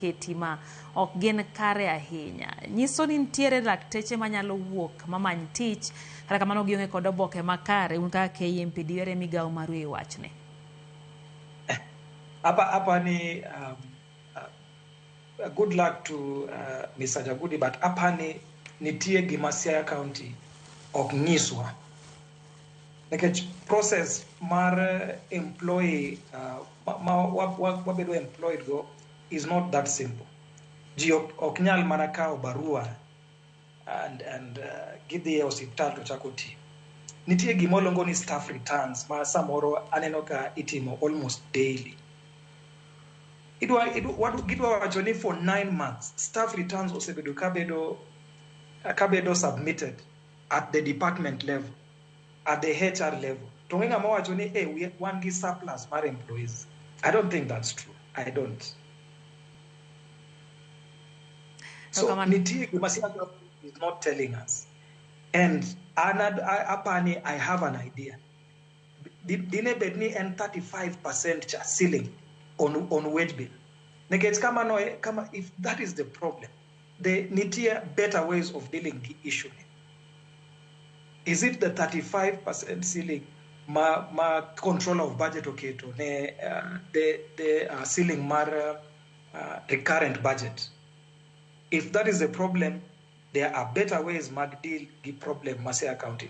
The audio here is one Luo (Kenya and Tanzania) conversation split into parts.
ketima ok gin kare ahinya. Nyiso ni nitiere lakteche manyalo wuok mamany tich kata kamano gionge kod oboke makare un kaka KMPD yore migawo maru e wachne. Hapa ni good luck to Mr. Jagudi, but hapa ni nitie gima Siaya County ok nyiswa. Nikech process mar employee wabedo employed go is not that simple. Ji ok nyal mana kawo barua and gidhi e hospital to chako tiyo. Nitie gima luongo ni staff returns ma samoro aneno ka itimo almost daily. Gidwa wacho ni for 9 months staff returns osebedo kabedo submitted at the department level, at the HR level. To ng'ama wacho ni we wan gi surplus mar employees. I don't think that's true. I don't. So Nitie gima Siaya is not telling us. And apani I have an idea. Dine bedni and 35% ceiling on wage bill. Kama if that is the problem, there Nitie better ways of dealing the issue. Is it the 35% ceiling ma control of budget oketo ne the ceiling mar recurrent budget? If that is the problem, there are better ways mag deal the problem Siaya County.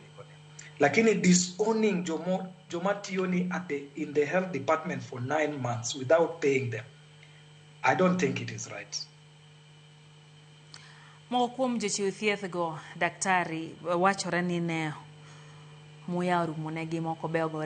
Lakini disowning joma tioni in the health department for 9 months without paying them, I don't think it is right. Moko kuom jochiw thieth go daktari wachore ni ne muya orumonegi moko be ogore